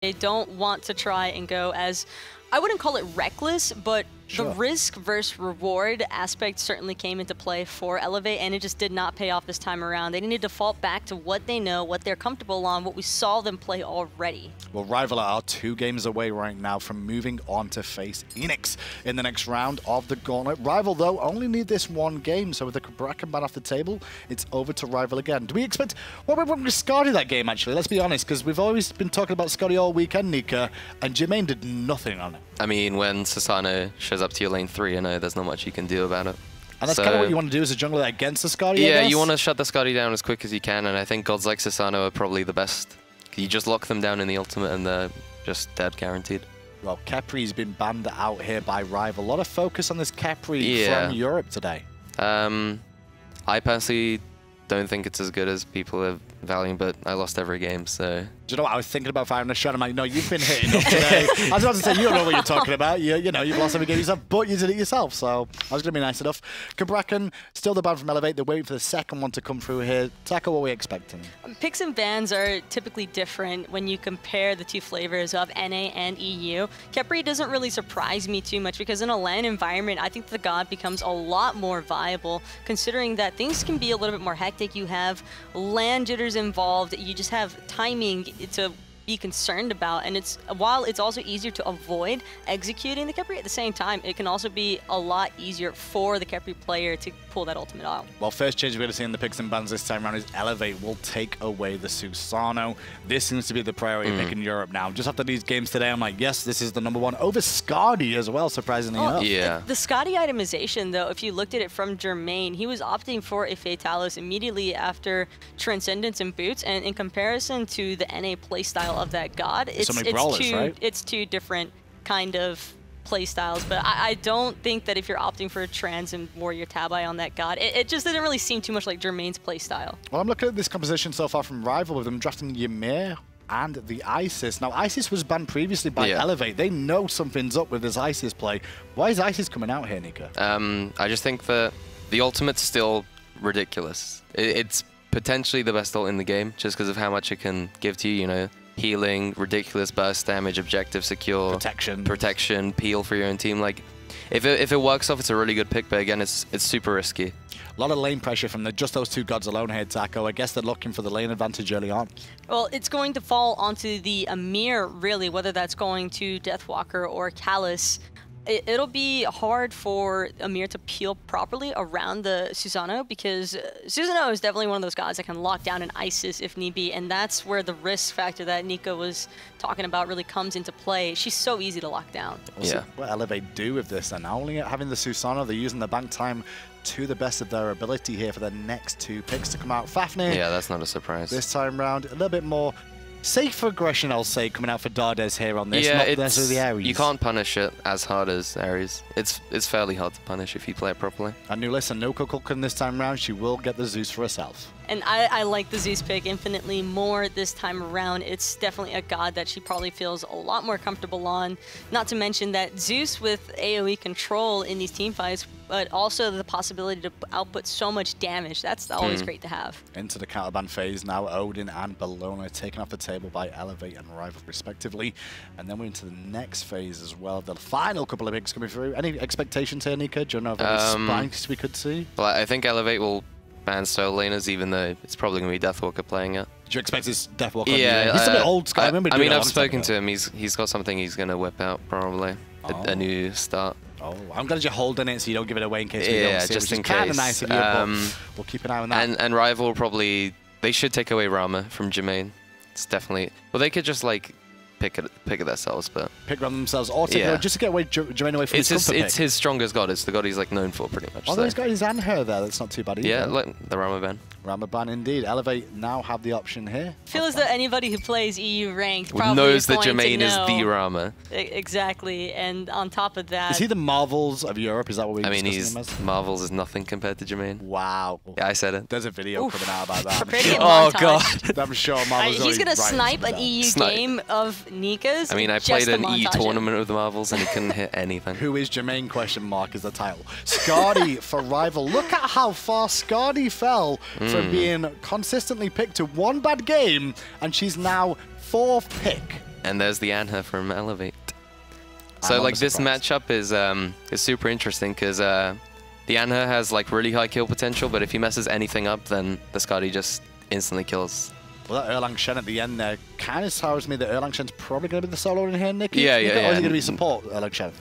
They don't want to try and go as, I wouldn't call it reckless, but the risk versus reward aspect certainly came into play for Elevate, and it just did not pay off this time around. They needed to fall back to what they know, what they're comfortable on, what we saw them play already. Well, Rival are 2 games away right now from moving on to face Enix in the next round of the Gauntlet. Rival, though, only need this 1 game, so with the Bracken ban off the table, it's over to Rival again. Do we expect... What went with Scotty that game, actually? Let's be honest, because we've always been talking about Scotty all weekend, Nika, and Jermaine did nothing on it. I mean, when Susano shows up to your lane 3, I know there's not much you can do about it. And that's kind of what you want to do as a jungler against the Scotty, Yeah, you want to shut the Scotty down as quick as you can, and I think gods like Susano are probably the best. You just lock them down in the ultimate and they're just dead guaranteed. Well, Khepri's been banned out here by Rival. A lot of focus on this Khepri from Europe today. I personally don't think it's as good as people are valuing, but I lost every game, so... Do you know what? I was thinking about firing a shot. I'm like, no, you've been hitting up today. I was about to say, you don't know what you're talking about. You know, you've lost every game yourself, but you did it yourself, so I was going to be nice enough. Bracken, still the ban from Elevate. They're waiting for the second one to come through here. Taco, what are we expecting? Picks and bans are typically different when you compare the 2 flavors of NA and EU. Khepri doesn't really surprise me too much because in a LAN environment, I think the God becomes a lot more viable, considering that things can be a little bit more hectic. You have LAN jitters involved. You just have timing to be concerned about, and while it's also easier to avoid executing the Khepri, at the same time it can also be a lot easier for the Khepri player to pull that ultimate out. Well, first change we're going to see in the picks and bans this time around is Elevate will take away the Susano. This seems to be the priority pick in Europe now. Just after these games today, I'm like, yes, this is the #1 over Scotty as well, surprisingly enough. Yeah. The Scotty itemization, though, if you looked at it from Jermaine, he was opting for a Fatalis immediately after Transcendence and Boots, and in comparison to the NA playstyle of that God, it's 2 different kind of playstyles, but I don't think that if you're opting for a Trans and Warrior Tabi on that God, it just didn't really seem too much like Jermaine's playstyle. Well, I'm looking at this composition so far from Rival with them drafting Ymir and the Isis. Now, Isis was banned previously by Elevate. They know something's up with this Isis play. Why is Isis coming out here, Nika? I just think that the ultimate's still ridiculous. It's potentially the best ult in the game just because of how much it can give to you, you know. Healing, ridiculous burst damage, objective secure, protection, peel for your own team. Like, if it works off, it's a really good pick. But again, it's super risky. A lot of lane pressure from just those 2 gods alone here, Taco. I guess they're looking for the lane advantage early on. Well, it's going to fall onto the Ymir, really, whether that's going to Deathwalker or Callus. It'll be hard for Ymir to peel properly around the Susano because Susano is definitely one of those gods that can lock down an Isis if need be, and that's where the risk factor that Nico was talking about really comes into play. She's so easy to lock down. So what Elevate do with this then? Not only having the Susano, they're using the bank time to the best of their ability here for the next 2 picks to come out. Fafnir. Yeah, that's not a surprise. This time round, a little bit more safe aggression, I'll say, coming out for Dardes here on this. Yeah, not necessarily Ares. You can't punish it as hard as Ares. It's fairly hard to punish if you play it properly. And new listen, no Kukulkan this time round. She will get the Zeus for herself. And I like the Zeus pick infinitely more this time around. It's definitely a god that she probably feels a lot more comfortable on. Not to mention that Zeus with AoE control in these team fights, but also the possibility to output so much damage. That's always great to have. Into the counterban phase now, Odin and Bellona taken off the table by Elevate and Rival respectively. And then we're into the next phase as well. The final couple of picks coming through. Any expectations here, Nika? Do you know of any spikes we could see? Well, I think Elevate will ban solo laners, even though it's probably going to be Deathwalker playing it. Do you expect this Deathwalker? Yeah, he's a bit old school. I mean, I've spoken to him. He's got something he's going to whip out, probably. A new start. Oh, I'm glad you're holding it so you don't give it away in case we don't see it, just in case. Kind of nice of you, but we'll keep an eye on that. And Rival will probably... They should take away Rama from Jermaine. It's definitely... Well, they could just, like, pick it themselves, but... Pick Rama themselves, or take just to get Jermaine away from It's his strongest god. It's the god he's, like, known for, pretty much. Although he's got his and her there. That's not too bad either. Yeah, like the Rama ban. Ramaban indeed. Elevate now have the option here. I feel as though anybody who plays EU ranked probably knows that Jermaine is the Rama. Exactly, and on top of that... Is he the Marvels of Europe? Is that what we're discussing him as? Marvels is nothing compared to Jermaine. Wow. Yeah, I said it. There's a video coming out about that. Oh, God. I'm sure Marvels he's going to snipe an EU game of Nika's. I mean, I played an EU tournament with the Marvels and he couldn't hit anything. Who is Jermaine? Question mark is the title. Scotty for Rival. Look at how far Scotty fell from being consistently picked to 1 bad game, and she's now 4th pick And there's the Anha from Elevate. So like this matchup is super interesting because the Anha has like really high kill potential, but if he messes anything up, then the Skadi just instantly kills. Well, that Erlang Shen at the end there kind of sours me that Erlang Shen's probably going to be the solo in here, Nicky. Yeah. Or is he going to be support, Erlang Shen?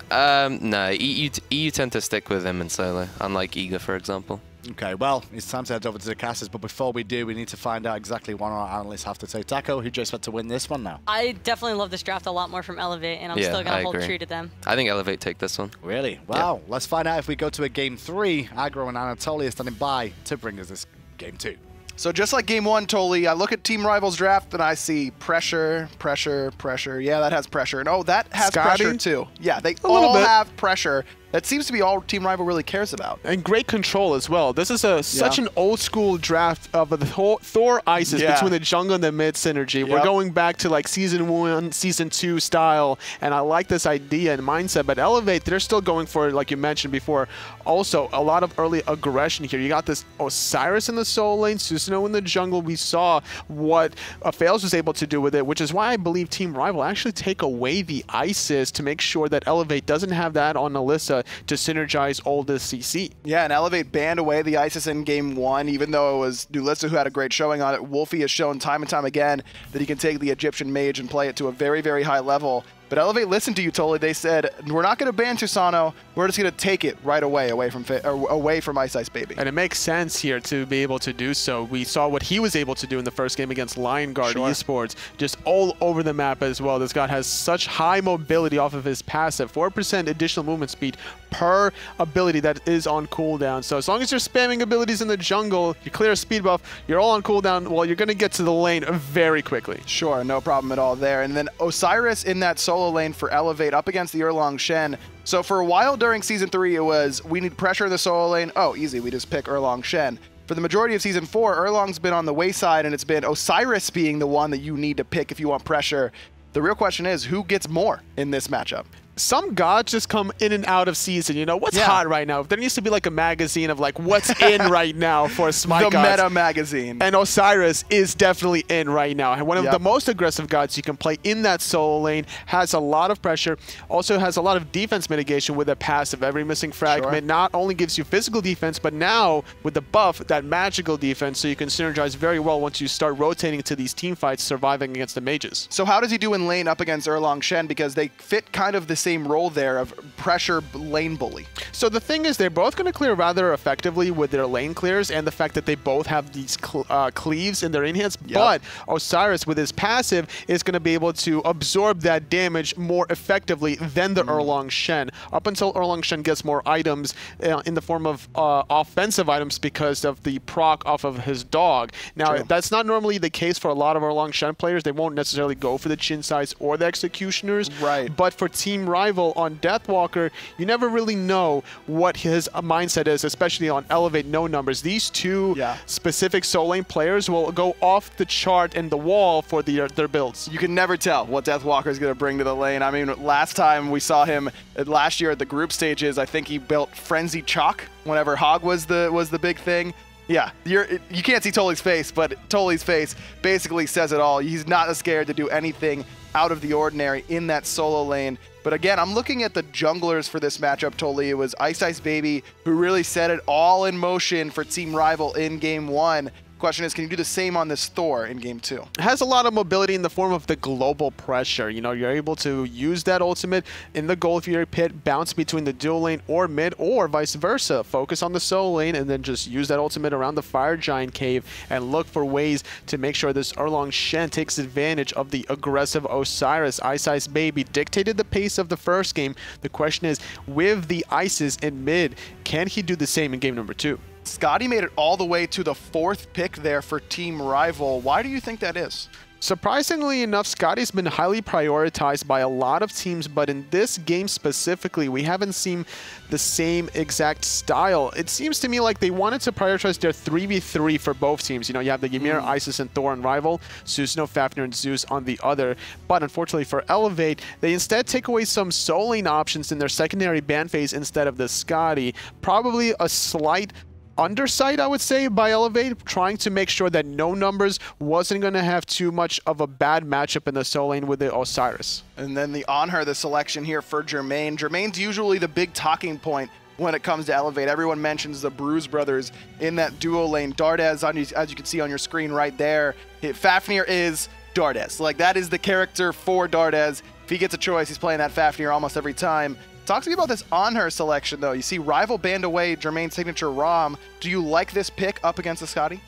No, EU tend to stick with him in solo, unlike Iga, for example. Okay, well, it's time to head over to the casters, but before we do, we need to find out exactly what our analysts have to say. Taco, who do you expect to win this one now? I definitely love this draft a lot more from Elevate, and I'm still going to hold true to them. I think Elevate take this one. Really? Wow. Let's find out if we go to a game 3. Agro and Anatoly are standing by to bring us this game 2. So just like game 1, Toli, I look at Team Rival's draft and I see pressure, pressure, pressure. Yeah, that has pressure. And oh, that has pressure too. Yeah, they all have pressure. That seems to be all Team Rival really cares about. And great control as well. This is such an old school draft of the Thor Isis between the jungle and the mid synergy. We're going back to like Season 1, Season 2 style, and I like this idea and mindset. But Elevate, they're still going for, like you mentioned before, also a lot of early aggression here. You got this Osiris in the soul lane, Susanoo in the jungle. We saw what Fails was able to do with it, which is why I believe Team Rival actually take away the Isis to make sure that Elevate doesn't have that on Alyssa to synergize all this CC. Yeah, and Elevate banned away the Isis in game 1, even though it was Nulissa who had a great showing on it. Wolfie has shown time and time again that he can take the Egyptian mage and play it to a very, very high level. But Elevate listened to you, Toli. They said, we're not going to ban Susano. We're just going to take it right away from Ice Ice Baby. And it makes sense here to be able to do so. We saw what he was able to do in the first game against Lion Guard Esports, just all over the map as well. This guy has such high mobility off of his passive, 4% additional movement speed per ability that is on cooldown. So as long as you're spamming abilities in the jungle, you clear a speed buff, you're all on cooldown, well, you're going to get to the lane very quickly. Sure, no problem at all there. And then Osiris in that solo lane for Elevate up against the Erlang Shen. So for a while during Season 3, it was, we need pressure in the solo lane. Oh, easy, we just pick Erlang Shen. For the majority of Season 4, Erlang's been on the wayside, and it's been Osiris being the one that you need to pick if you want pressure. The real question is, who gets more in this matchup? Some gods just come in and out of season. You know, what's hot right now? There needs to be like a magazine of like what's in right now for SMITE gods. The meta magazine. And Osiris is definitely in right now. And one of the most aggressive gods you can play in that solo lane, has a lot of pressure, also has a lot of defense mitigation with a passive. Every missing fragment not only gives you physical defense, but now with the buff, that magical defense, so you can synergize very well once you start rotating to these team fights, surviving against the mages. So how does he do in lane up against Erlang Shen? Because they fit kind of the same role there of pressure lane bully. So the thing is, they're both going to clear rather effectively with their lane clears and the fact that they both have these cleaves in their in-hands, but Osiris with his passive is going to be able to absorb that damage more effectively than the Erlang Shen. Up until Erlang Shen gets more items in the form of offensive items because of the proc off of his dog. Now, that's not normally the case for a lot of Erlang Shen players. They won't necessarily go for the Chin Size or the Executioners, but for Team Rival on Deathwalker, you never really know what his mindset is, especially on Elevate no numbers. These two specific solo lane players will go off the chart and the wall for their builds. You can never tell what Deathwalker is going to bring to the lane. I mean, last time we saw him last year at the group stages, I think he built Frenzy Chalk whenever Hog was the big thing. Yeah, you can't see Toli's face, but Toli's face basically says it all. He's not scared to do anything out of the ordinary in that solo lane. But again, I'm looking at the junglers for this matchup, Toli. It was Ice Ice Baby who really set it all in motion for Team Rival in Game 1. Question is, can you do the same on this Thor in Game 2? It has a lot of mobility in the form of the global pressure. You know, you're able to use that ultimate in the Gold Fury pit, bounce between the dual lane or mid, or vice versa. Focus on the solo lane and then just use that ultimate around the Fire Giant cave and look for ways to make sure this Erlang Shen takes advantage of the aggressive Osiris. Ice Ice Baby dictated the pace of the first game. The question is, with the Isis in mid, can he do the same in game number 2? Skadi made it all the way to the 4th pick there for Team Rival. Why do you think that is? Surprisingly enough, Skadi's been highly prioritized by a lot of teams, but in this game specifically, we haven't seen the same exact style. It seems to me like they wanted to prioritize their 3v3 for both teams. You know, you have the Ymir, Isis, and Thor on Rival, Susanoo, Fafnir, and Zeus on the other. But unfortunately for Elevate, they instead take away some solo lane options in their secondary ban phase instead of the Skadi. Probably a slight undersight, I would say, by Elevate, trying to make sure that no numbers wasn't going to have too much of a bad matchup in the solo lane with the Osiris. And then on her, the selection here for Jermaine. Jermaine's usually the big talking point when it comes to Elevate. Everyone mentions the Bruise brothers in that duo lane. Dardez, as you can see on your screen right there, Fafnir is Dardez. Like, that is the character for Dardez. If he gets a choice, he's playing that Fafnir almost every time. Talk to me about this on her selection, though. You see Rival banned away Jermaine's signature ROM. Do you like this pick up against the Scotty?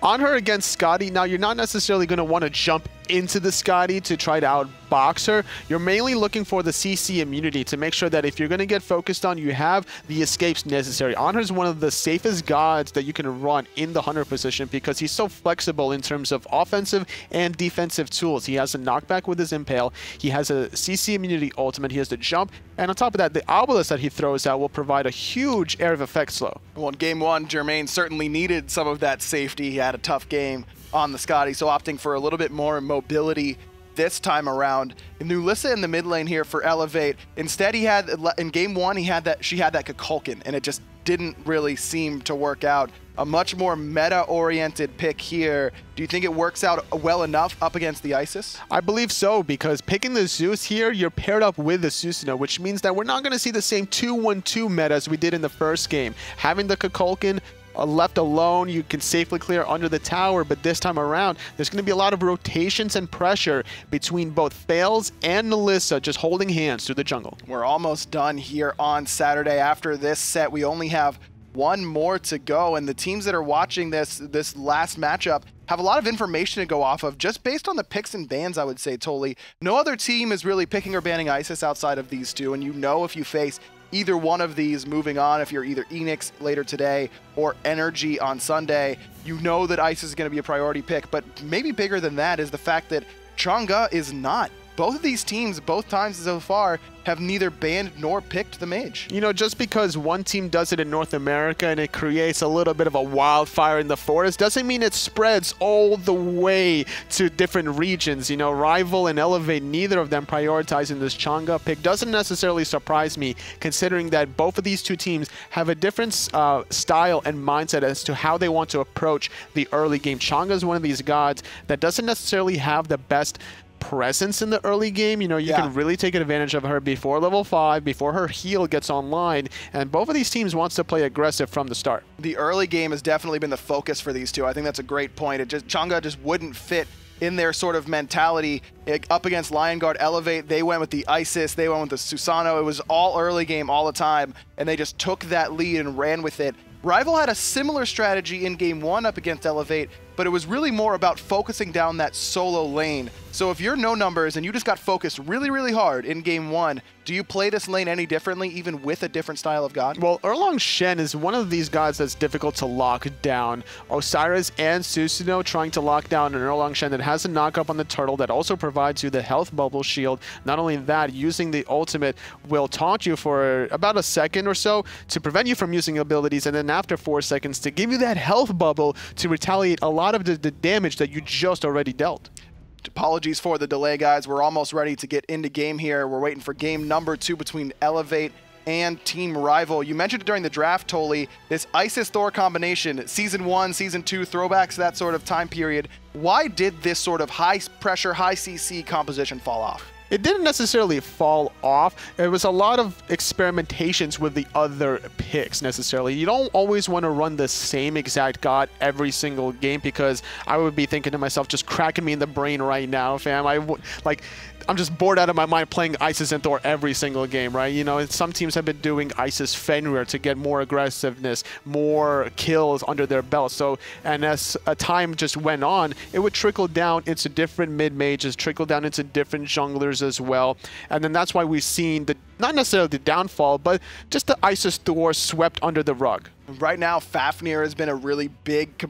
On her against Scotty, now you're not necessarily going to want to jump into the Scotty to try to outbox her. You're mainly looking for the CC immunity to make sure that if you're going to get focused on, you have the escapes necessary. Honor is one of the safest gods that you can run in the hunter position because he's so flexible in terms of offensive and defensive tools. He has a knockback with his Impale, he has a CC immunity ultimate, he has the jump, and on top of that, the obelisk that he throws out will provide a huge area of effect slow. Well, in game one, Jermaine certainly needed some of that safety. He had a tough game on the Scotty, so opting for a little bit more mobility this time around. Nulissa in the mid lane here for Elevate. Instead, he had, in game one, she had that Kukulkan, and it just didn't really seem to work out. A much more meta-oriented pick here. Do you think it works out well enough up against the Isis? I believe so, because picking the Zeus here, you're paired up with the Susanoo, which means that we're not going to see the same 2-1-2 meta as we did in the first game. Having the Kukulkan left alone, you can safely clear under the tower, but this time around, there's going to be a lot of rotations and pressure between both Fails and Nulissa just holding hands through the jungle. We're almost done here on Saturday. After this set, we only have one more to go, and the teams that are watching this last matchup have a lot of information to go off of just based on the picks and bans, I would say, Toli. No other team is really picking or banning Isis outside of these two, and you know if you face either one of these moving on, if you're either Enix later today or Energy on Sunday, you know that Isis is going to be a priority pick. But maybe bigger than that is the fact that Chang'e is not. Both of these teams, both times so far, have neither banned nor picked the mage. You know, just because one team does it in North America and it creates a little bit of a wildfire in the forest doesn't mean it spreads all the way to different regions. You know, Rival and Elevate, neither of them prioritizing this Chang'e pick doesn't necessarily surprise me, considering that both of these two teams have a different style and mindset as to how they want to approach the early game. Chang'e is one of these gods that doesn't necessarily have the best presence in the early game. You know, you can really take advantage of her before level 5, before her heal gets online, and both of these teams wants to play aggressive from the start. The early game has definitely been the focus for these two. I think that's a great point. Chang'e just wouldn't fit in their sort of mentality. Up against Lion Guard Elevate, they went with the Isis, they went with the Susanoo. It was all early game all the time, and they just took that lead and ran with it. Rival had a similar strategy in game 1 up against Elevate, but it was really more about focusing down that solo lane. So if you're no numbers and you just got focused really, really hard in game 1, do you play this lane any differently, even with a different style of god? Well, Erlang Shen is one of these gods that's difficult to lock down. Osiris and Susanoo trying to lock down an Erlang Shen that has a knock-up on the turtle that also provides you the health bubble shield. Not only that, using the ultimate will taunt you for about a second or so to prevent you from using abilities, and then after 4 seconds to give you that health bubble to retaliate a lot of the damage that you just already dealt. Apologies for the delay, guys. We're almost ready to get into game here. We're waiting for game number 2 between Elevate and Team Rival. You mentioned it during the draft, Toli, this Isis-Thor combination, Season 1, Season 2, throwbacks, that sort of time period. Why did this sort of high-pressure, high-CC composition fall off? It didn't necessarily fall off. It was a lot of experimentations with the other picks necessarily. You don't always want to run the same exact god every single game, because I would be thinking to myself, just cracking me in the brain right now, fam. I'm just bored out of my mind playing Isis and Thor every single game, right? You know, some teams have been doing Isis Fenrir to get more aggressiveness, more kills under their belt. So, and as time just went on, it would trickle down into different mid-mages, trickle down into different junglers as well. And then that's why we've seen not necessarily the downfall, but just the Isis Thor swept under the rug. Right now, Fafnir has been a really big,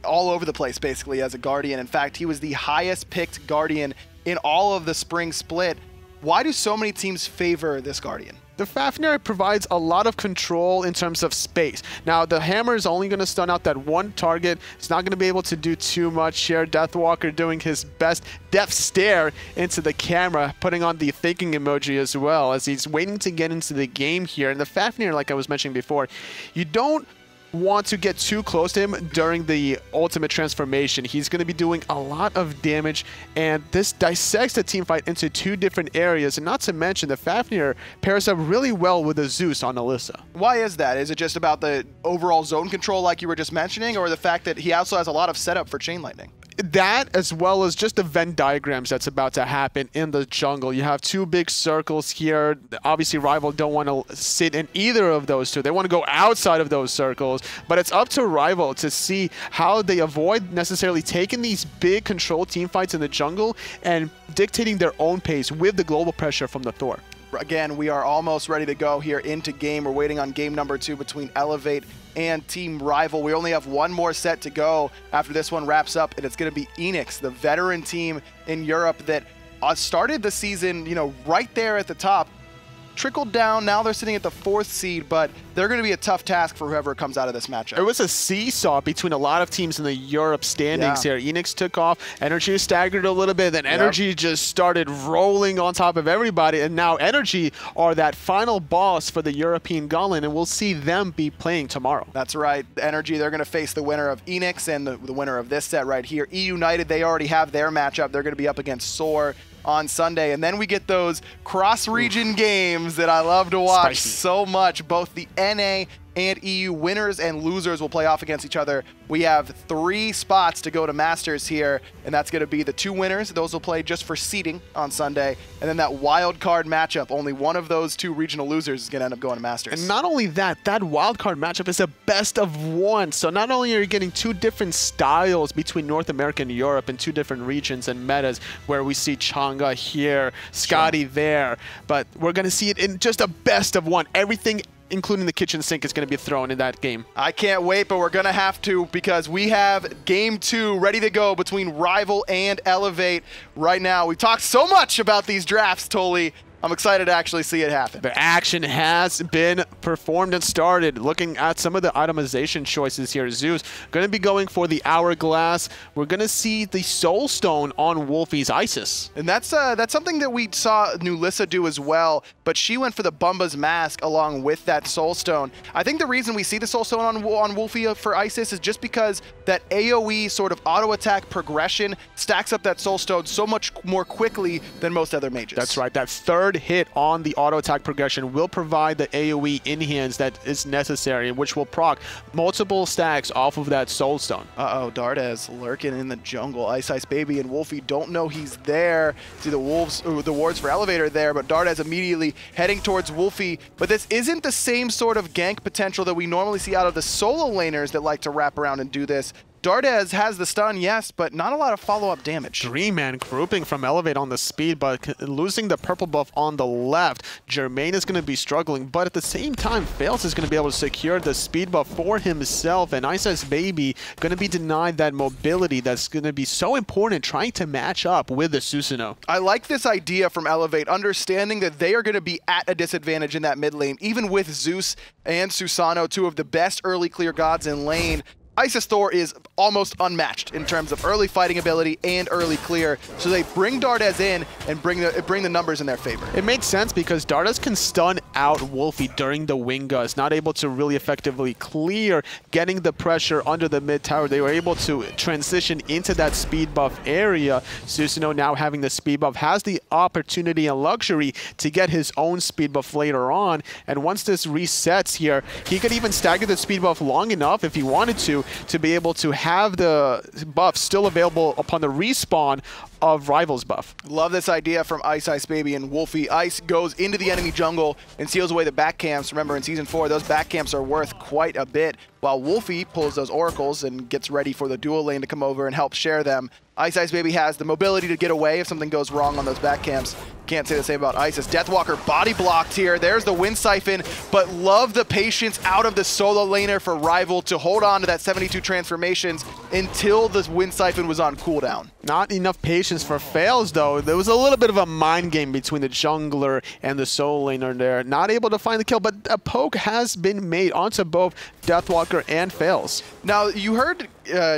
all over the place basically as a Guardian. In fact, he was the highest picked Guardian in all of the spring split. Why do so many teams favor this Guardian? The Fafnir provides a lot of control in terms of space. Now, the hammer is only going to stun out that one target. It's not going to be able to do too much here. Deathwalker doing his best death stare into the camera, putting on the thinking emoji as well, as he's waiting to get into the game here. And the Fafnir, like I was mentioning before, you don't want to get too close to him during the ultimate transformation. He's going to be doing a lot of damage, and this dissects the team fight into two different areas, and not to mention the Fafnir pairs up really well with the Zeus on Alyssa. Why is that? Is it just about the overall zone control like you were just mentioning, or the fact that he also has a lot of setup for Chain Lightning? That, as well as just the Venn diagrams that's about to happen in the jungle. You have two big circles here. Obviously, Rival don't want to sit in either of those two. They want to go outside of those circles, but it's up to Rival to see how they avoid necessarily taking these big control team fights in the jungle and dictating their own pace with the global pressure from the Thor. Again, we are almost ready to go here into game. We're waiting on game number 2 between Elevate and Team Rival. We only have one more set to go after this one wraps up, and it's going to be Enix, the veteran team in Europe that started the season, you know, right there at the top. Trickled down, now they're sitting at the 4th seed, but they're going to be a tough task for whoever comes out of this matchup. It was a seesaw between a lot of teams in the Europe standings here. Enix took off, Energy staggered a little bit, then Energy just started rolling on top of everybody, and now Energy are that final boss for the European Gauntlet, and we'll see them be playing tomorrow. That's right. Energy, they're going to face the winner of Enix and the winner of this set right here. United, they already have their matchup. They're going to be up against Soar on Sunday, and then we get those cross-region games that I love to watch so much. Both the NA and EU winners and losers will play off against each other. We have 3 spots to go to Masters here, and that's going to be the 2 winners. Those will play just for seeding on Sunday, and then that wild card matchup. Only one of those 2 regional losers is going to end up going to Masters. And not only that, that wild card matchup is a best of 1. So not only are you getting 2 different styles between North America and Europe and 2 different regions and metas, where we see Chang'e here, Scotty there, but we're going to see it in just a best of 1. Everything, including the kitchen sink, is going to be thrown in that game. I can't wait, but we're going to have to, because we have game 2 ready to go between Rival and Elevate right now. We've talked so much about these drafts, Toli. I'm excited to actually see it happen. The action has been performed and started. Looking at some of the itemization choices here, Zeus going to be going for the Hourglass. We're going to see the Soul Stone on Wolfie's Isis. And that's something that we saw Nulissa do as well, but she went for the Bumba's Mask along with that Soul Stone. I think the reason we see the Soul Stone on Wolfie for Isis is just because that AoE sort of auto attack progression stacks up that Soul Stone so much more quickly than most other mages. That's right. That third hit on the auto attack progression will provide the AoE in hands that is necessary, which will proc multiple stacks off of that Soul Stone. Uh-oh, Dardez lurking in the jungle. Ice Baby and Wolfie don't know he's there. See the wards for Elevator there, but Dardez immediately heading towards Wolfie. But this isn't the same sort of gank potential that we normally see out of the solo laners that like to wrap around and do this. Dardez has the stun, yes, but not a lot of follow-up damage. 3-man grouping from Elevate on the speed, but losing the purple buff on the left. Jermaine is going to be struggling, but at the same time, Fails is going to be able to secure the speed buff for himself, and Ice Baby going to be denied that mobility that's going to be so important trying to match up with the Susanoo. I like this idea from Elevate, understanding that they are going to be at a disadvantage in that mid lane, even with Zeus and Susanoo, 2 of the best early clear gods in lane. Isis Thor is almost unmatched in terms of early fighting ability and early clear, so they bring Dardez in and bring the numbers in their favor. It makes sense because Dardez can stun out Wolfie during the Wingas, not able to really effectively clear, getting the pressure under the mid tower. They were able to transition into that speed buff area. Susanoo, now having the speed buff, has the opportunity and luxury to get his own speed buff later on, and once this resets here, he could even stagger the speed buff long enough if he wanted to be able to have the buff still available upon the respawn of Rival's buff. Love this idea from Ice Baby and Wolfie. Ice goes into the enemy jungle and seals away the back camps. Remember, in Season 4, those back camps are worth quite a bit, while Wolfie pulls those oracles and gets ready for the dual lane to come over and help share them. Ice Baby has the mobility to get away if something goes wrong on those back camps. Can't say the same about Isis. Deathwalker body blocked here. There's the Wind Siphon, but love the patience out of the solo laner for Rival to hold on to that 72 transformations until the Wind Siphon was on cooldown. Not enough patience for Fails, though. There was a little bit of a mind game between the jungler and the solo laner there. Not able to find the kill, but a poke has been made onto both Deathwalker and Fails. Now, you heard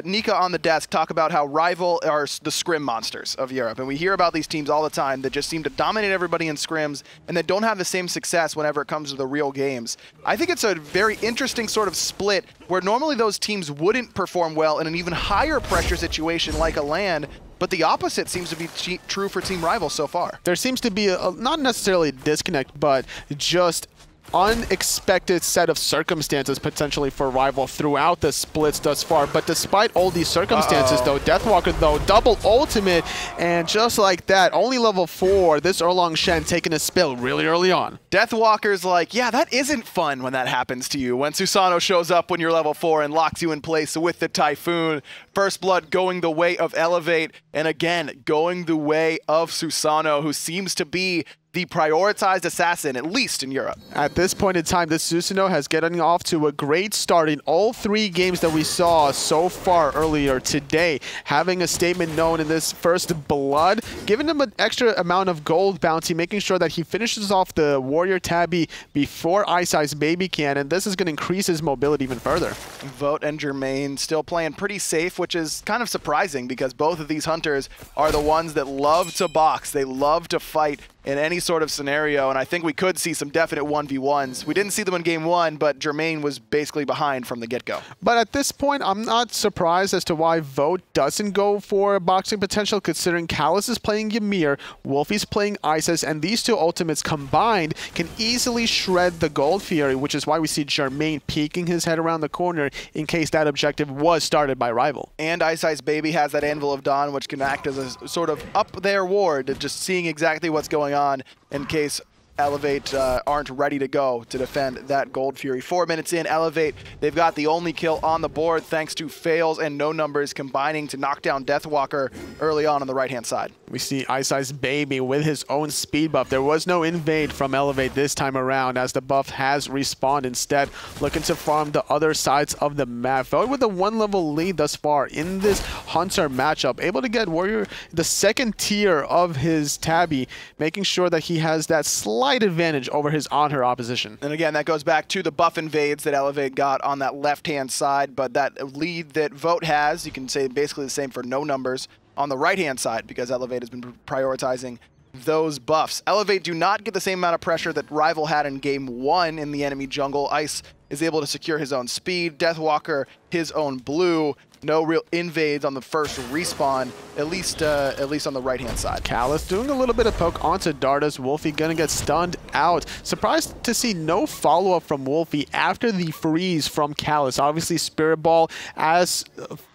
Nika on the desk talk about how Rival are the scrim monsters of Europe, and we hear about these teams all the time that just seem to dominate everybody in scrims and that don't have the same success whenever it comes to the real games. I think it's a very interesting sort of split where normally those teams wouldn't perform well in an even higher pressure situation like a LAN, but the opposite seems to be true for Team Rival so far. There seems to be not necessarily a disconnect, but just unexpected set of circumstances potentially for Rival throughout the splits thus far. But despite all these circumstances, though, Deathwalker, though, double ultimate, and just like that, only level 4, this Erlong Shen taking a spill really early on. Deathwalker's like, yeah, that isn't fun when that happens to you. When Susano shows up when you're level 4 and locks you in place with the Typhoon. First Blood going the way of Elevate, and again, going the way of Susano, who seems to be the prioritized assassin, at least in Europe. At this point in time, this Susano has getting off to a great start in all 3 games that we saw so far earlier today. Having a statement known in this first blood, giving him an extra amount of gold bounty, making sure that he finishes off the Warrior Tabby before Ice Ice Baby can, and this is going to increase his mobility even further. Vote and Jermaine still playing pretty safe, which is kind of surprising because both of these hunters are the ones that love to box. They love to fight in any sort of scenario, and I think we could see some definite 1v1s. We didn't see them in game 1, but Jermaine was basically behind from the get-go. But at this point, I'm not surprised as to why Vote doesn't go for boxing potential, considering Callus is playing Ymir, Wolfie's playing Isis, and these two ultimates combined can easily shred the Gold Fury, which is why we see Jermaine peeking his head around the corner in case that objective was started by Rival. And Ice Ice Baby has that Anvil of Dawn, which can act as a sort of up there ward, just seeing exactly what's going on in case Elevate aren't ready to go to defend that Gold Fury. 4 minutes in, Elevate, they've got the only kill on the board thanks to fails and no numbers combining to knock down Deathwalker early on the right-hand side. We see Ice Ice Baby with his own speed buff. There was no invade from Elevate this time around as the buff has respawned instead, looking to farm the other sides of the map. Vote with a 1-level lead thus far in this Hunter matchup, able to get Warrior the 2nd tier of his Tabby, making sure that he has that slight advantage over his on-her opposition. And again, that goes back to the buff invades that Elevate got on that left-hand side, but that lead that Vote has, you can say basically the same for no numbers on the right-hand side because Elevate has been prioritizing those buffs. Elevate do not get the same amount of pressure that Rival had in game 1 in the enemy jungle. Ice is able to secure his own speed, Deathwalker his own blue. No real invades on the first respawn, at least on the right-hand side. Callus doing a little bit of poke onto Dardas. Wolfie gonna get stunned out. Surprised to see no follow-up from Wolfie after the freeze from Callus. Obviously, Spirit Ball, as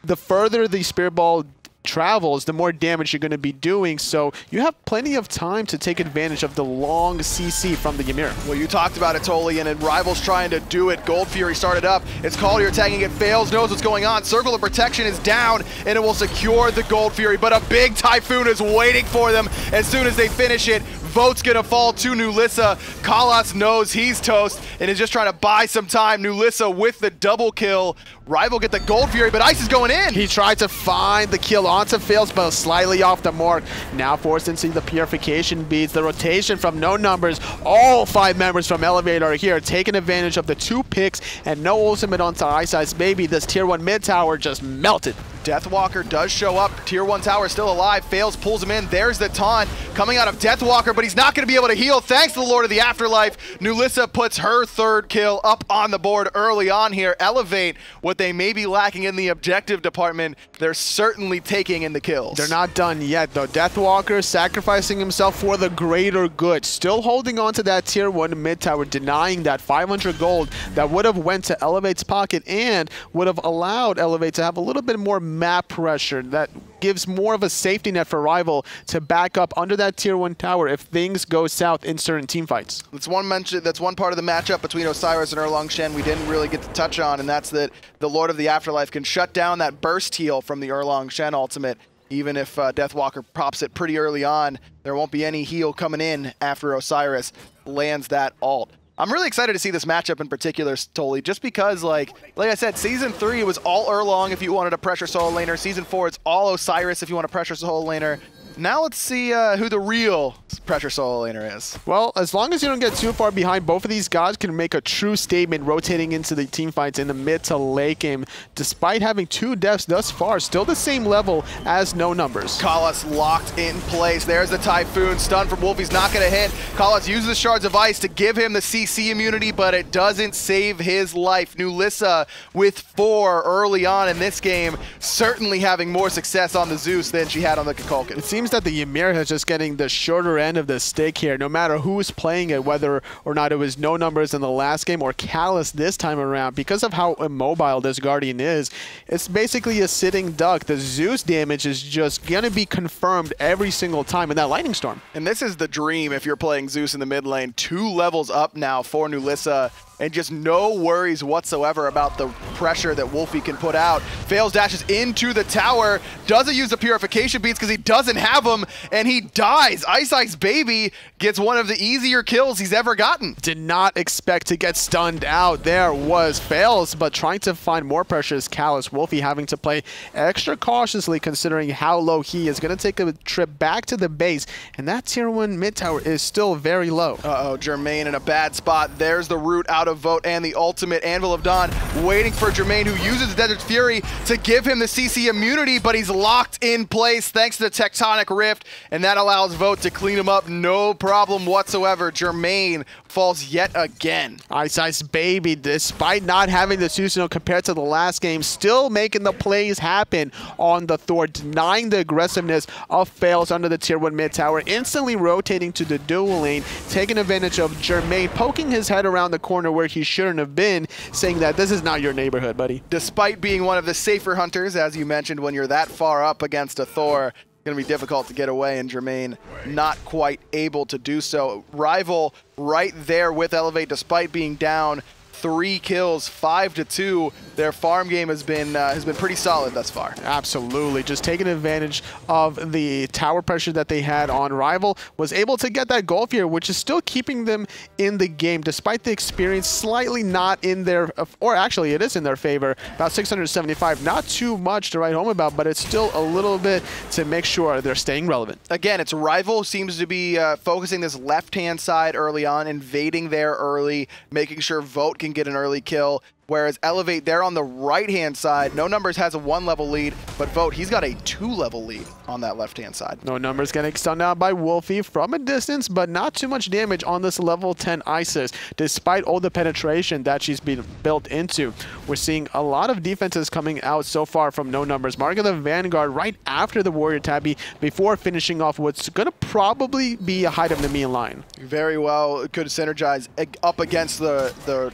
the further the Spirit Ball travels, the more damage you're going to be doing, so you have plenty of time to take advantage of the long CC from the Ymir. Well, you talked about it, Toli, and Rival's trying to do it. Gold Fury started up. It's called, you're tagging, it fails, knows what's going on. Circle of Protection is down, and it will secure the Gold Fury, but a big Typhoon is waiting for them as soon as they finish it. Vote's gonna fall to Nulissa. Kalas knows he's toast and is just trying to buy some time. Nulissa with the double kill. Rival get the Gold Fury, but Ice is going in. He tried to find the kill onto fails, but slightly off the mark. Now forced into the Purification Beads. The rotation from no numbers. All 5 members from Elevate are here, taking advantage of the 2 picks and no ultimate onto Ice Ice Baby. This tier 1 mid tower just melted. Deathwalker does show up. Tier 1 tower still alive. Fails, pulls him in. There's the taunt coming out of Deathwalker, but he's not going to be able to heal thanks to the Lord of the Afterlife. Nulissa puts her 3rd kill up on the board early on here. Elevate, what they may be lacking in the objective department, they're certainly taking in the kills. They're not done yet, though. Deathwalker sacrificing himself for the greater good. Still holding on to that tier 1 mid tower, denying that 500 gold that would have went to Elevate's pocket and would have allowed Elevate to have a little bit more map pressure that gives more of a safety net for Rival to back up under that tier 1 tower if things go south in certain team fights. That's one part of the matchup between Osiris and Erlong Shen we didn't really get to touch on, and that's that the Lord of the Afterlife can shut down that burst heal from the Erlong Shen ultimate. Even if Deathwalker pops it pretty early on, there won't be any heal coming in after Osiris lands that ult. I'm really excited to see this matchup in particular, Toli, just because, like I said, Season 3 was all Erlong if you wanted to pressure solo laner. Season 4, it's all Osiris if you want to pressure solo laner. Now let's see who the real pressure solo laner is. Well, as long as you don't get too far behind, both of these gods can make a true statement rotating into the team fights in the mid to late game. Despite having 2 deaths thus far, still the same level as No Numbers. Kalas locked in place. There's the Typhoon. Stun from Wolfie's not going to hit. Kalas uses the Shards of Ice to give him the CC immunity, but it doesn't save his life. Nulissa with 4 early on in this game, certainly having more success on the Zeus than she had on the Kukulkan. It seems that the Ymir is just getting the shorter end of the stick here, no matter who's playing it, whether or not it was No Numbers in the last game or Kalas this time around. Because of how immobile this Guardian is, it's basically a sitting duck. The Zeus damage is just going to be confirmed every single time in that Lightning Storm. And this is the dream if you're playing Zeus in the mid lane. 2 levels up now for Nulissa, and just no worries whatsoever about the pressure that Wolfie can put out. Fails dashes into the tower, doesn't use the purification beads because he doesn't have them, and he dies. Ice Baby gets one of the easier kills he's ever gotten. Did not expect to get stunned out. There was Fails, but trying to find more pressure is Kalas. Wolfie having to play extra cautiously considering how low he is. Going to take a trip back to the base, and that tier 1 mid tower is still very low. Uh-oh, Jermaine in a bad spot. There's the root out of Vote and the ultimate. Anvil of Dawn waiting for Jermaine, who uses Desert Fury to give him the CC immunity, but he's locked in place thanks to the Tectonic Rift, and that allows Vote to clean him up no problem whatsoever. Jermaine falls yet again. Ice Baby, despite not having the Susanoo compared to the last game, still making the plays happen on the Thor, denying the aggressiveness of Fails under the tier 1 mid tower, instantly rotating to the dual lane, taking advantage of Jermaine, poking his head around the corner where he shouldn't have been, saying that this is not your neighborhood, buddy. Despite being one of the safer hunters, as you mentioned, when you're that far up against a Thor, going to be difficult to get away, and Jermaine not quite able to do so. Rival right there with Elevate, despite being down 3 kills, 5-2. Their farm game has been pretty solid thus far. Absolutely, just taking advantage of the tower pressure that they had on Rival, was able to get that gold here, which is still keeping them in the game, despite the experience slightly not in their, or actually it is in their favor, about 675. Not too much to write home about, but it's still a little bit to make sure they're staying relevant. Again, it's Rival seems to be focusing this left-hand side early on, invading there early, making sure Vote can get an early kill. Whereas Elevate, they're on the right-hand side. No Numbers has a 1-level lead, but Vote, he's got a 2-level lead on that left-hand side. No Numbers getting stunned out by Wolfie from a distance, but not too much damage on this level 10 Isis, despite all the penetration that she's been built into. We're seeing a lot of defenses coming out so far from No Numbers. Mark of the Vanguard right after the Warrior Tabby before finishing off what's going to probably be a height of the Nemean line. Very well, could synergize up against the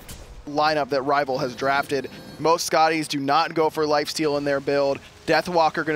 lineup that Rival has drafted. Most Scotties do not go for lifesteal in their build. Deathwalker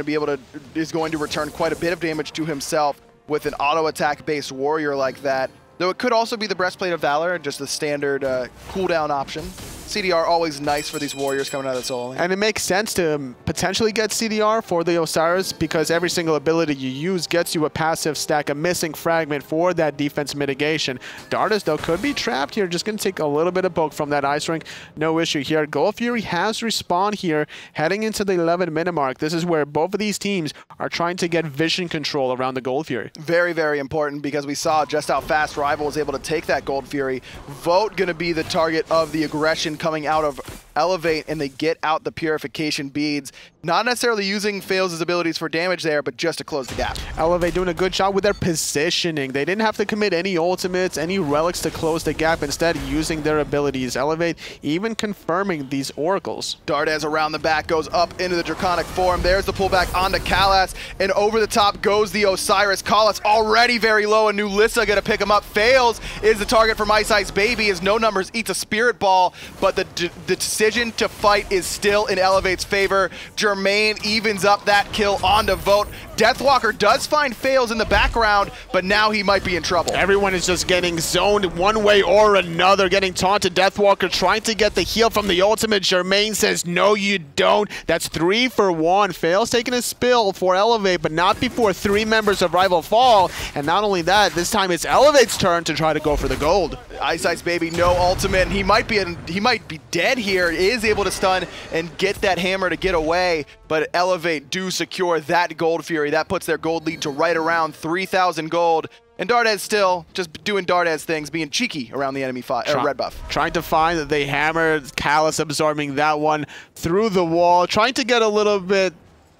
is going to return quite a bit of damage to himself with an auto attack based warrior like that. Though it could also be the Breastplate of Valor, just the standard cooldown option. CDR always nice for these warriors coming out of the solo lane. And it makes sense to potentially get CDR for the Osiris because every single ability you use gets you a passive stack, a missing fragment for that defense mitigation. Dardus, though, could be trapped here. Just going to take a little bit of poke from that Ice Ring. No issue here. Gold Fury has respawned here, heading into the 11-minute mark. This is where both of these teams are trying to get vision control around the Gold Fury. Very, very important because we saw just how fast Rival was able to take that Gold Fury. Vote going to be the target of the aggression coming out of Elevate, and they get out the purification beads. Not necessarily using Fails' abilities for damage there, but just to close the gap. Elevate doing a good job with their positioning. They didn't have to commit any ultimates, any relics to close the gap, instead using their abilities. Elevate even confirming these oracles. Dardez around the back goes up into the Draconic form. There's the pullback onto Kalas, and over the top goes the Osiris. Kalas already very low, and Nulissa gonna pick him up. Fails is the target from Ice Baby as No Numbers eats a Spirit Ball, but the decision to fight is still in Elevate's favor. Jermaine evens up that kill onto Vote. Deathwalker does find Fails in the background, but now he might be in trouble. Everyone is just getting zoned one way or another, getting taunted. Deathwalker trying to get the heal from the ultimate. Jermaine says, no, you don't. That's 3 for 1. Fails taking a spill for Elevate, but not before 3 members of Rival fall. And not only that, this time it's Elevate's turn to try to go for the gold. Ice Baby, no ultimate. He might be dead here. Is able to stun and get that hammer to get away, but Elevate do secure that Gold Fury. That puts their gold lead to right around 3,000 gold. And Dardez still just doing Dardez things, being cheeky around the enemy red buff. Trying to find that they hammered, Callus absorbing that one through the wall, trying to get a little bit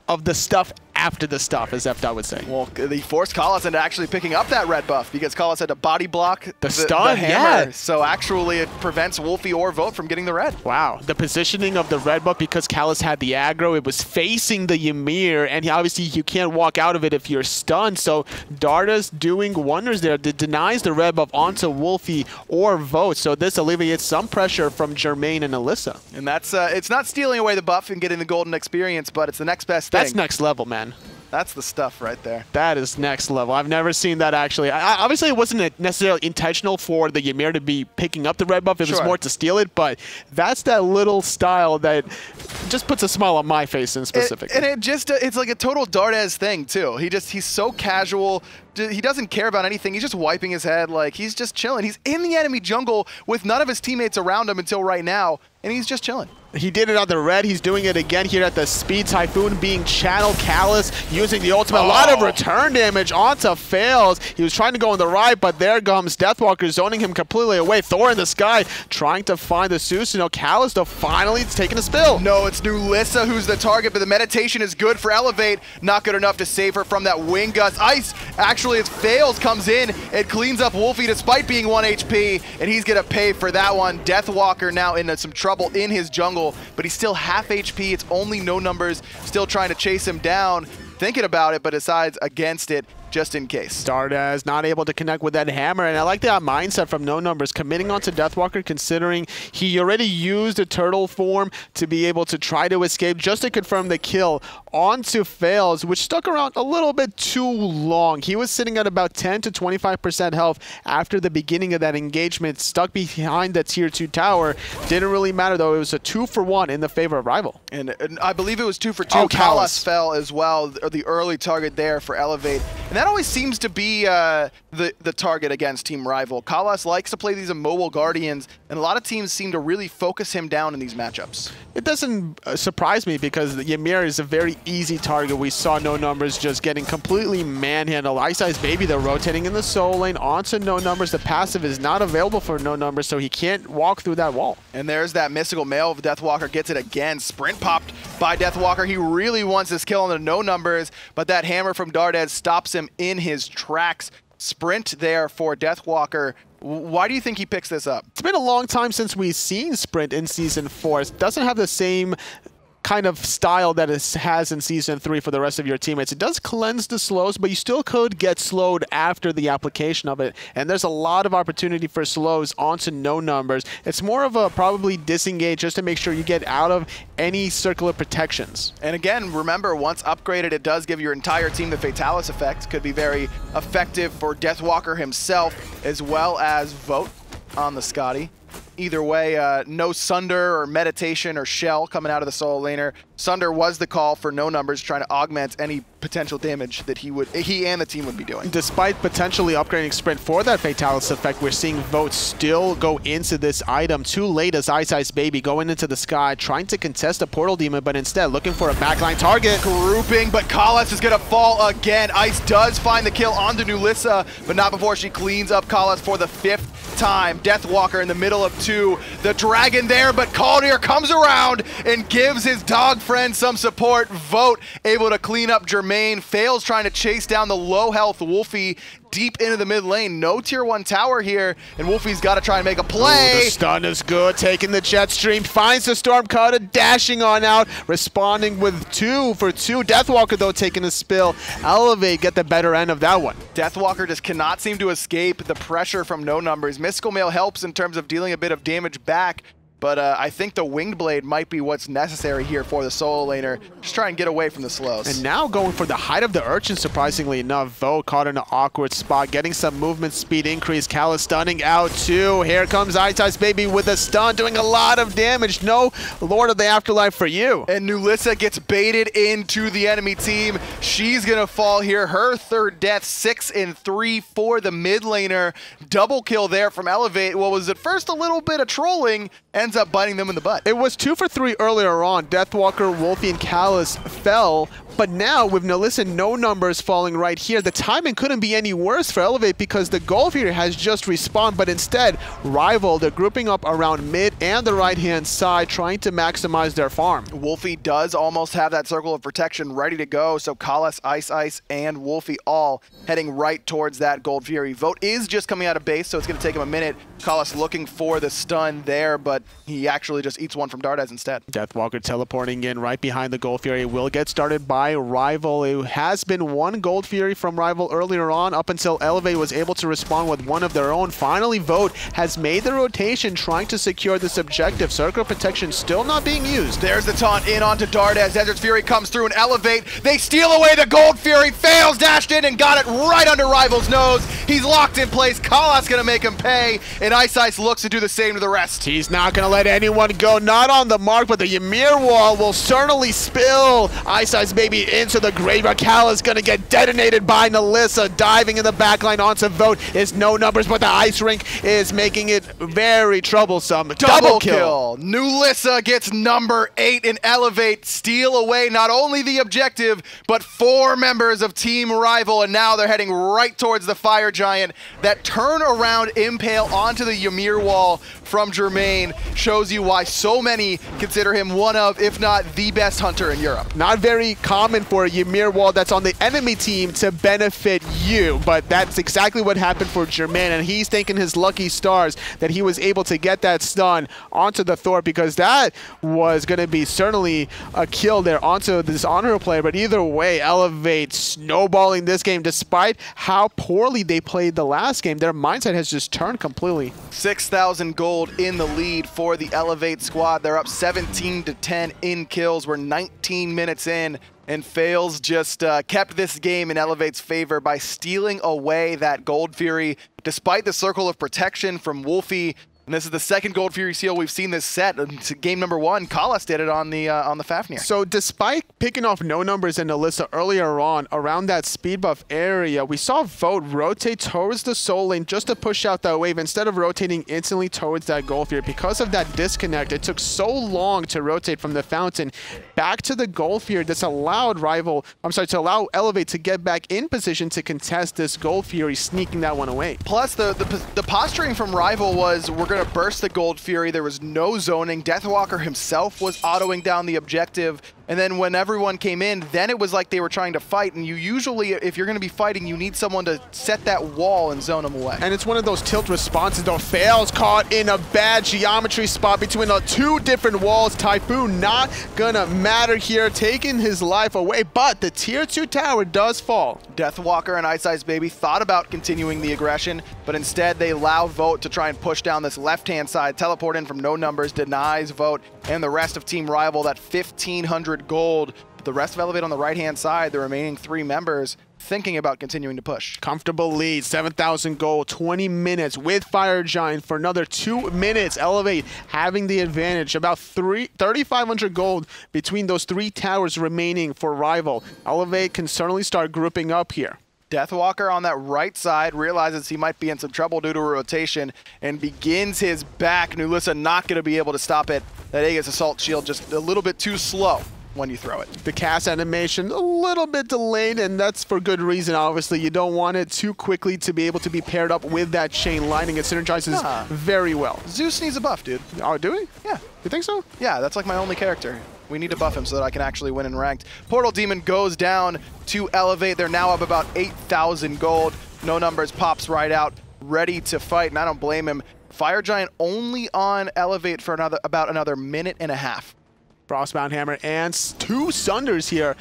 of the stuff after the stuff, as F-Dot would say. Well, they forced Callus into actually picking up that red buff because Callus had to body block the stun, the hammer. yeah. So actually it prevents Wolfie or Vote from getting the red. Wow, the positioning of the red buff, because Callus had the aggro, it was facing the Ymir, and obviously you can't walk out of it if you're stunned. So Darda's doing wonders there. It denies the red buff onto Wolfie or Vote. So this alleviates some pressure from Jermaine and Alyssa. And that's it's not stealing away the buff and getting the golden experience, but it's the next best thing. That's next level, man. That's the stuff right there. That is next level. I've never seen that actually. Obviously, it wasn't necessarily intentional for the Ymir to be picking up the red buff. It was more to steal it, but that's that little style that just puts a smile on my face in specific. And it just, it's like a total Dardez thing too. He's so casual. He doesn't care about anything. He's just wiping his head. Like, he's just chilling. He's in the enemy jungle with none of his teammates around him until right now, and he's just chilling. He did it on the red. He's doing it again here at the Speed Typhoon, being channeled. Callus using the ultimate. A lot of return damage onto Fails. He was trying to go on the right, but there comes Deathwalker zoning him completely away. Thor in the sky trying to find the Susanoo. Callus, though, finally taking a spill. No, it's Nulissa who's the target, but the meditation is good for Elevate. Not good enough to save her from that Wing Gust. Ice, actually, as Fails comes in, it cleans up Wolfie despite being 1 HP, and he's going to pay for that one. Deathwalker now into some trouble in his jungle, but he's still half HP. It's only No Numbers still trying to chase him down, thinking about it, but decides against it just in case. Dardez not able to connect with that hammer, and I like that mindset from No Numbers, committing onto Deathwalker, considering he already used a turtle form to be able to try to escape, just to confirm the kill onto Fails, which stuck around a little bit too long. He was sitting at about 10 to 25% health after the beginning of that engagement, stuck behind the tier 2 tower. Didn't really matter though, it was a 2-for-1 in the favor of Rival. And I believe it was 2 for 2. Oh, Callus fell as well, the early target there for Elevate. And that always seems to be the target against Team Rival. Callus likes to play these immobile Guardians, and a lot of teams seem to really focus him down in these matchups. It doesn't surprise me because the Ymir is a very easy target. We saw No Numbers just getting completely manhandled. Ice Baby, they're rotating in the soul lane onto No Numbers. The passive is not available for No Numbers, so he can't walk through that wall. And there's that mystical mail of Deathwalker, gets it again. Sprint popped by Deathwalker. He really wants this kill on the No Numbers, but that hammer from Dardez stops him in his tracks. Sprint there for Deathwalker. Why do you think he picks this up? It's been a long time since we've seen Sprint in Season 4. It doesn't have the same kind of style that it has in Season 3 for the rest of your teammates. It does cleanse the slows, but you still could get slowed after the application of it, and there's a lot of opportunity for slows onto No Numbers. It's more of a probably disengage just to make sure you get out of any circular protections. And again, remember, once upgraded, it does give your entire team the Fatalis effect. Could be very effective for Deathwalker himself, as well as Vote on the Scotty. Either way, no Sunder or Meditation or Shell coming out of the solo laner. Sunder was the call for No Numbers, trying to augment any potential damage that he and the team would be doing. Despite potentially upgrading Sprint for that Fatalis effect, we're seeing Vote still go into this item. Too late as Ice Baby going into the sky, trying to contest a Portal Demon, but instead looking for a backline target. Grouping, but Callus is going to fall again. Ice does find the kill onto Nulissa, but not before she cleans up Callus for the 5th time. Deathwalker in the middle of 2. The dragon there, but Caldir comes around and gives his dog friend some support. Vote able to clean up Jermaine. Fails trying to chase down the low health Wolfie deep into the mid lane. No tier 1 tower here, and Wolfie's got to try and make a play. Ooh, the stun is good, taking the jet stream, finds the storm cutter, dashing on out, responding with 2 for 2. Deathwalker though taking a spill. Elevate get the better end of that one. Deathwalker just cannot seem to escape the pressure from No Numbers. Mystical Mail helps in terms of dealing a bit of damage back, But I think the Winged Blade might be what's necessary here for the solo laner. Just try and get away from the slows. And now going for the height of the Urchin, surprisingly enough. Vote caught in an awkward spot, getting some movement speed increase. Callus stunning out too. Here comes Ice Baby with a stun, doing a lot of damage. No Lord of the Afterlife for you. And Nulissa gets baited into the enemy team. She's going to fall here. Her third death, 6 and 3 for the mid laner. Double kill there from Elevate. What was at first a little bit of trolling, ends up biting them in the butt. It was 2 for 3 earlier on. Deathwalker, Wolfie, and Callus fell. But now, with Nulissa no numbers falling right here, the timing couldn't be any worse for Elevate because the Gold Fury has just respawned, but instead, Rival, they're grouping up around mid and the right-hand side, trying to maximize their farm. Wolfie does almost have that circle of protection ready to go, so Callus, Ice, and Wolfie all heading right towards that Gold Fury. Vote is just coming out of base, so it's going to take him a minute. Callus looking for the stun there, but he actually just eats one from Dardes instead. Deathwalker teleporting in right behind the Gold Fury. Will get started by Rival. It has been one Gold Fury from Rival earlier on up until Elevate was able to respond with one of their own. Finally, Vote has made the rotation trying to secure this objective. Circle protection still not being used. There's the taunt in onto Dardes. Desert's Fury comes through and Elevate. They steal away the Gold Fury, fails, dashed in and got it right under Rival's nose. He's locked in place. Callus gonna make him pay, and Ice looks to do the same to the rest. He's not gonna let anyone go. Not on the mark, but the Ymir wall will certainly spill Ice Baby into the graveyard. Callus gonna get detonated by Nulissa. Diving in the backline onto Vote is no numbers, but the Ice Rink is making it very troublesome. Double kill. Nulissa gets number 8 and Elevate steal away not only the objective, but 4 members of Team Rival, and now they're heading right towards the Fire Giant. That turnaround impale onto the Ymir wall from Jermaine shows you why so many consider him one of, if not the best hunter in Europe. Not very common for a Ymir wall that's on the enemy team to benefit you, but that's exactly what happened for Jermaine, and he's thanking his lucky stars that he was able to get that stun onto the Thor, because that was going to be certainly a kill there onto this Honor player. But either way, Elevate snowballing this game despite how poorly they played the last game. Their mindset has just turned completely. 6,000 gold in the lead for the Elevate squad. They're up 17-10 in kills. We're 19 minutes in, and Fails just kept this game in Elevate's favor by stealing away that Gold Fury despite the circle of protection from Wolfie. And this is the second Gold Fury seal we've seen this set. Game number 1, Callus did it on the Fafnir. So despite picking off no numbers in Nulissa earlier on around that speed buff area, we saw Vote rotate towards the soul lane just to push out that wave instead of rotating instantly towards that Gold Fury. Because of that disconnect, it took so long to rotate from the fountain back to the Gold Fury. This allowed to allow Elevate to get back in position to contest this Gold Fury, sneaking that one away. Plus the posturing from Rival was, we're going to burst the Gold Fury. There was no zoning. Deathwalker himself was autoing down the objective. And then when everyone came in, then it was like they were trying to fight. And you usually, if you're going to be fighting, you need someone to set that wall and zone them away. And it's one of those tilt responses, though. Fails caught in a bad geometry spot between the 2 different walls. Typhoon not gonna matter here, taking his life away. But the tier 2 tower does fall. Deathwalker and Ice Baby thought about continuing the aggression, but instead they allow Vote to try and push down this left-hand side. Teleport in from no numbers, denies Vote and the rest of Team Rival that 1,500 gold. The rest of Elevate on the right-hand side, the remaining 3 members, thinking about continuing to push. Comfortable lead, 7,000 gold, 20 minutes with Fire Giant for another 2 minutes. Elevate having the advantage, about 3,500 gold between those 3 towers remaining for Rival. Elevate can certainly start grouping up here. Deathwalker on that right side realizes he might be in some trouble due to a rotation and begins his back. Nulissa not going to be able to stop it. That Aegis Assault Shield just a little bit too slow when you throw it. The cast animation a little bit delayed, and that's for good reason. Obviously, you don't want it too quickly to be able to be paired up with that chain lightning. It synergizes very well. Zeus needs a buff, dude. Oh, do we? Yeah. You think so? Yeah, that's like my only character. We need to buff him so that I can actually win in ranked. Portal Demon goes down to Elevate. They're now up about 8,000 gold. No numbers, pops right out, ready to fight, and I don't blame him. Fire Giant only on Elevate for about another minute and a half. Frostbound Hammer and 2 Sunders here.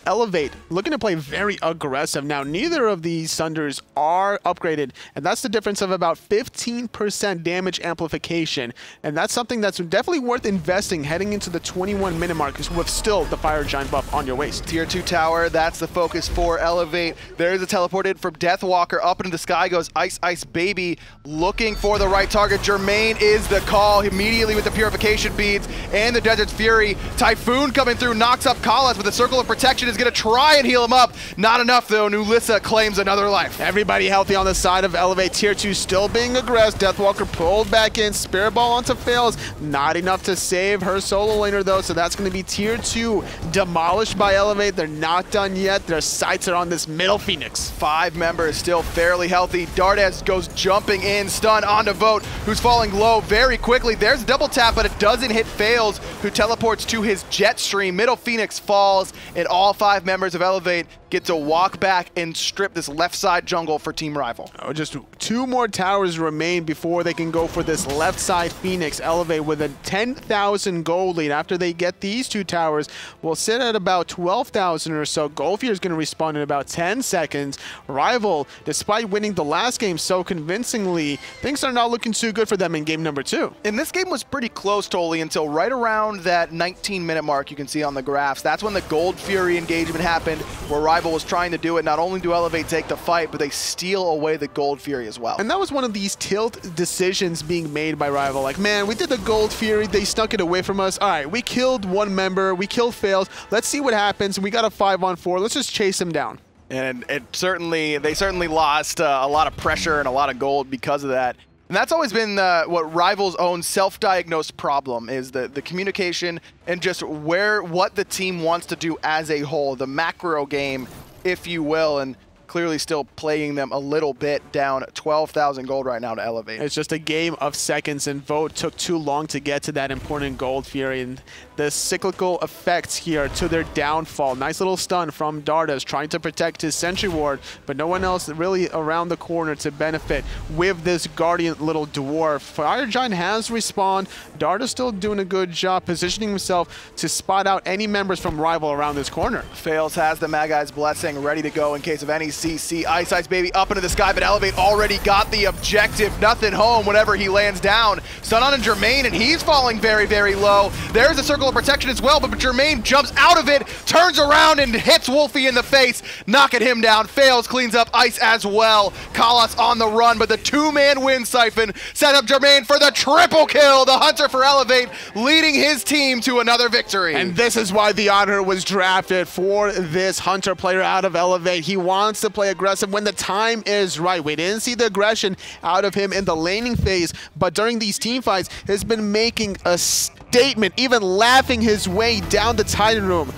Elevate looking to play very aggressive. Now, neither of these Thunders are upgraded, and that's the difference of about 15% damage amplification. And that's something that's definitely worth investing heading into the 21-minute mark with still the Fire Giant buff on your waist. Tier 2 tower, that's the focus for Elevate. There's a teleported from Deathwalker up into the sky goes Ice Ice Baby, looking for the right target. Jermaine is the call immediately with the Purification Beads and the Desert's Fury. Typhoon coming through, knocks up Kalas, but the Circle of Protection is going to try and heal him up. Not enough though, Nulissa claims another life. Everybody healthy on the side of Elevate. Tier 2 still being aggressive. Deathwalker pulled back in, Spirit Ball onto Fails. Not enough to save her solo laner though, so that's going to be Tier 2 demolished by Elevate. They're not done yet. Their sights are on this middle Phoenix. 5 members still fairly healthy. Dardes goes jumping in, stun onto Vote, who's falling low very quickly. There's a double tap, but it doesn't hit Fails, who teleports to his jet stream. Middle Phoenix falls, and all 5 members of Elevate get to walk back and strip this left side jungle for Team Rival. Oh, just 2 more towers remain before they can go for this left side Phoenix. Elevate with a 10,000 gold lead. After they get these 2 towers, we'll sit at about 12,000 or so. Goldfear is going to respawn in about 10 seconds. Rival, despite winning the last game so convincingly, things are not looking too good for them in game number 2. And this game was pretty close, Toli, until right around that 19-minute mark you can see on the graphs. That's when the Gold Fury engagement happened, where Rival was trying to do it. Not only do Elevate take the fight, but they steal away the Gold Fury as well. And that was one of these tilt decisions being made by Rival. Like, man, we did the Gold Fury, they snuck it away from us. All right, we killed 1 member, we killed Fails. Let's see what happens. We got a 5-on-4. Let's just chase him down. And they certainly lost a lot of pressure and a lot of gold because of that. And that's always been what Rival's own self-diagnosed problem is the communication and just what the team wants to do as a whole, the macro game, if you will, and clearly still playing them a little bit down 12,000 gold right now to Elevate. It's just a game of seconds, and Vote took too long to get to that important Gold Fury, and the cyclical effects here to their downfall. Nice little stun from Dardas trying to protect his Sentry Ward, but no one else really around the corner to benefit with this Guardian little dwarf. Fire Giant has respawned. Dardas still doing a good job positioning himself to spot out any members from Rival around this corner. Fails has the Magai's Blessing ready to go in case of any CC. Ice Ice Baby up into the sky, but Elevate already got the objective. Nothing home whenever he lands down. Stun on Jermaine, and he's falling very, very low. There's a Circle of Protection as well, but Jermaine jumps out of it, turns around and hits Wolfie in the face, knocking him down. Fails, cleans up Ice as well. Kalas on the run, but the 2-man win Siphon set up Jermaine for the triple kill. The Hunter for Elevate leading his team to another victory. And this is why the honor was drafted for this Hunter player out of Elevate. He wants to play aggressive when the time is right. We didn't see the aggression out of him in the laning phase, but during these team fights, he's been making a statement, even laughing his way down the Titan room.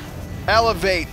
Elevate